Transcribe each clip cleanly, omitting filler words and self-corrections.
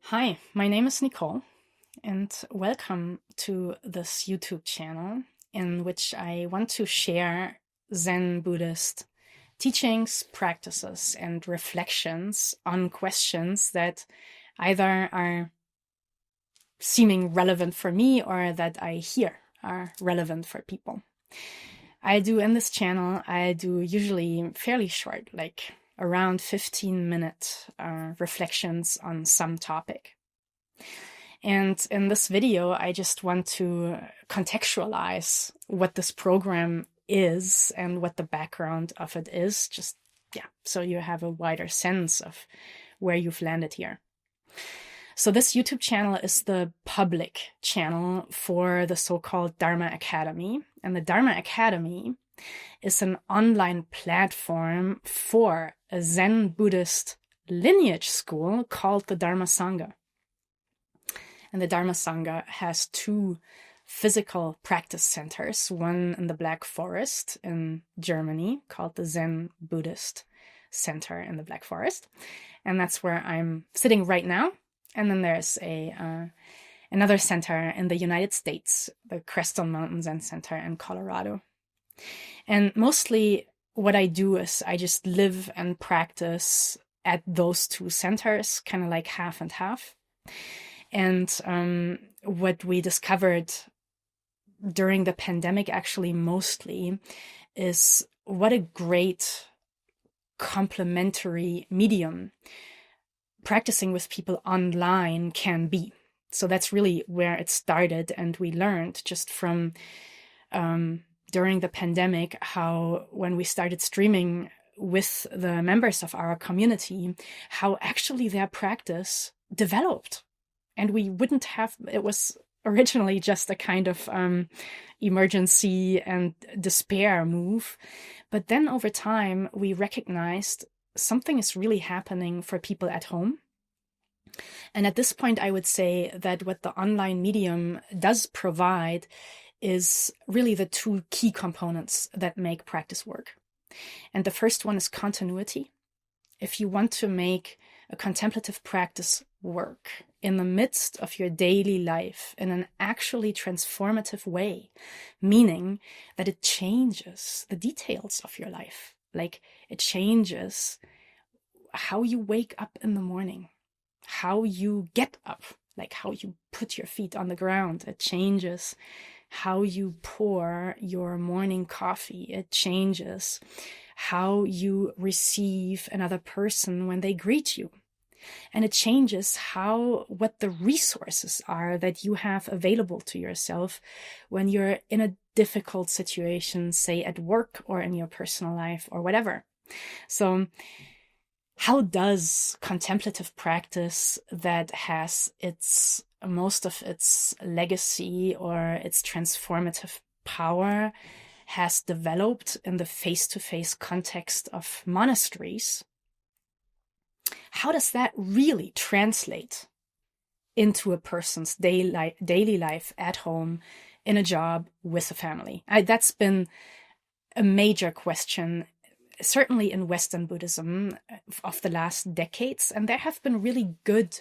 Hi, my name is Nicole, and welcome to this YouTube channel in which I want to share Zen Buddhist teachings, practices, and reflections on questions that either are seeming relevant for me or that I hear are relevant for people. I do usually fairly short, like around 15-minute reflections on some topic. And in this video, I just want to contextualize what this program is and what the background of it is, so you have a wider sense of where you've landed here. So this YouTube channel is the public channel for the so-called Dharma Academy. And the Dharma Academy is an online platform for a Zen Buddhist lineage school called the Dharma Sanga. And the Dharma Sanga has two physical practice centers, one in the Black Forest in Germany called the Zen Buddhist Center in the Black Forest. And that's where I'm sitting right now. And then there's another center in the United States, the Crystal Mountain Zen Center in Colorado. And mostly what I do is I just live and practice at those two centers, kind of like half and half. And what we discovered during the pandemic, actually mostly, is what a great complementary medium practicing with people online can be. So that's really where it started. And we learned just from during the pandemic how when we started streaming with the members of our community, how actually their practice developed. And we wouldn't have, it was originally just a kind of emergency and despair move. But then over time, we recognized something is really happening for people at home. And at this point, I would say that what the online medium does provide is really the two key components that make practice work. And the first one is continuity. If you want to make a contemplative practice work in the midst of your daily life in an actually transformative way, meaning that it changes the details of your life, like it changes how you wake up in the morning, how you get up, like how you put your feet on the ground. It changes how you pour your morning coffee. It changes how you receive another person when they greet you. And it changes what the resources are that you have available to yourself when you're in a difficult situation, say at work or in your personal life or whatever. So how does contemplative practice that has most of its legacy or its transformative power has developed in the face-to-face context of monasteries? How does that really translate into a person's daily life at home, in a job, with a family? That's been a major question, certainly in Western Buddhism of the last decades. And there have been really good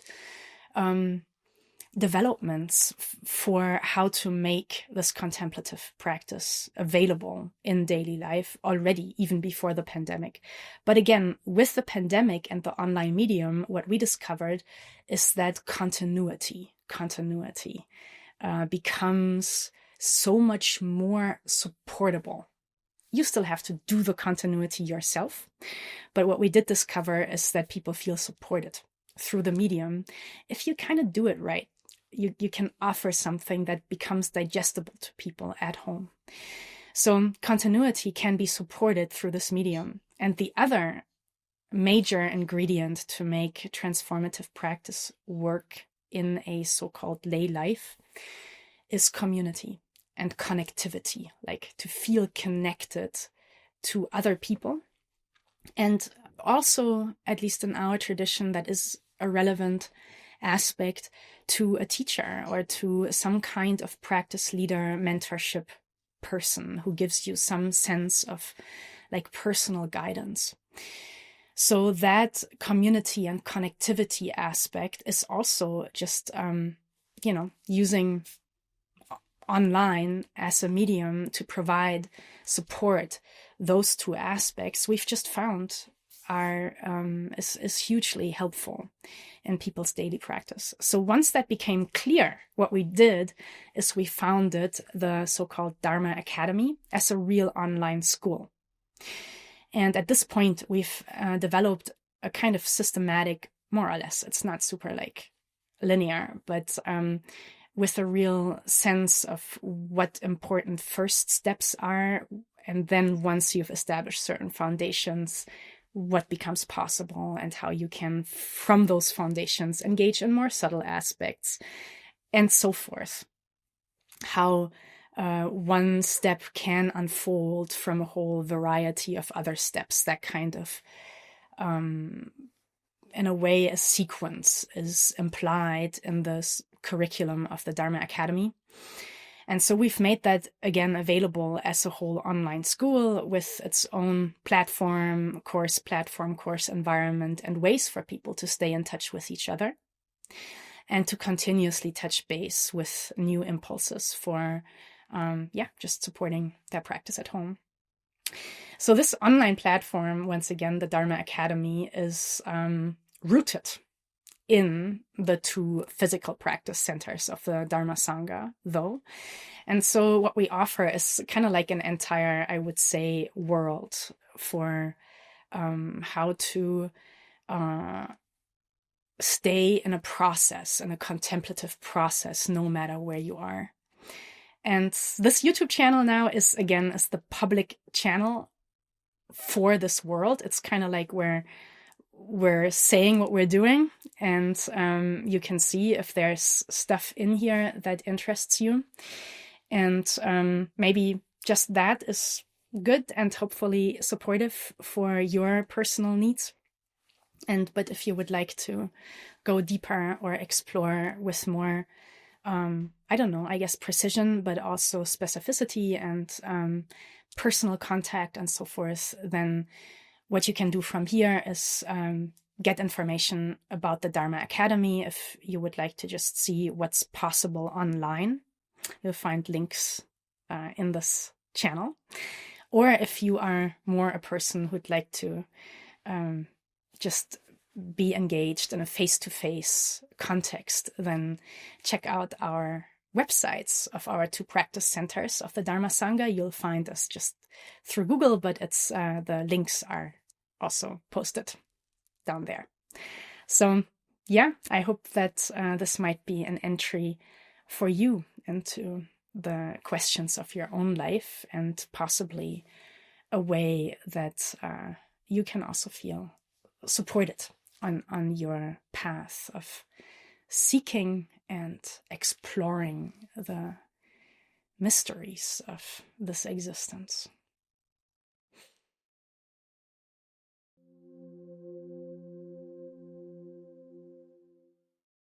developments for how to make this contemplative practice available in daily life already, even before the pandemic. But again, with the pandemic and the online medium, what we discovered is that continuity becomes so much more supportable. You still have to do the continuity yourself. But what we did discover is that people feel supported through the medium if you kind of do it right. You can offer something that becomes digestible to people at home. So continuity can be supported through this medium. And the other major ingredient to make transformative practice work in a so-called lay life is community and connectivity, like to feel connected to other people. And also, at least in our tradition, that is a relevant aspect to a teacher or to some kind of practice leader, mentorship person who gives you some sense of like personal guidance. So that community and connectivity aspect is also just, using online as a medium to provide support. Those two aspects we've just found is hugely helpful in people's daily practice. So once that became clear, what we did is we founded the so-called Dharma Academy as a real online school. And at this point, we've developed a kind of systematic, more or less, it's not super linear, but with a real sense of what important first steps are. And then once you've established certain foundations, what becomes possible and how you can, from those foundations, engage in more subtle aspects and so forth. How one step can unfold from a whole variety of other steps. That kind of, in a way, a sequence is implied in this curriculum of the Dharma Academy. And so we've made that, again, available as a whole online school with its own course environment, and ways for people to stay in touch with each other and to continuously touch base with new impulses for, just supporting their practice at home. So this online platform, once again, the Dharma Academy, is rooted in the two physical practice centers of the Dharma Sanga, though. And so what we offer is kind of like an entire, I would say, world for how to stay in a process, in a contemplative process, no matter where you are. And this YouTube channel now is the public channel for this world. It's kind of like where we're saying what we're doing, and you can see if there's stuff in here that interests you. And maybe just that is good and hopefully supportive for your personal needs. But if you would like to go deeper or explore with more, precision, but also specificity and personal contact and so forth, then what you can do from here is get information about the Dharma Academy. If you would like to just see what's possible online, you'll find links in this channel. Or if you are more a person who'd like to just be engaged in a face-to-face context, then check out our websites of our two practice centers of the Dharma Sanga. You'll find us just through Google, but it's the links are also posted down there. So I hope that this might be an entry for you into the questions of your own life, and possibly a way that you can also feel supported on your path of seeking and exploring the mysteries of this existence.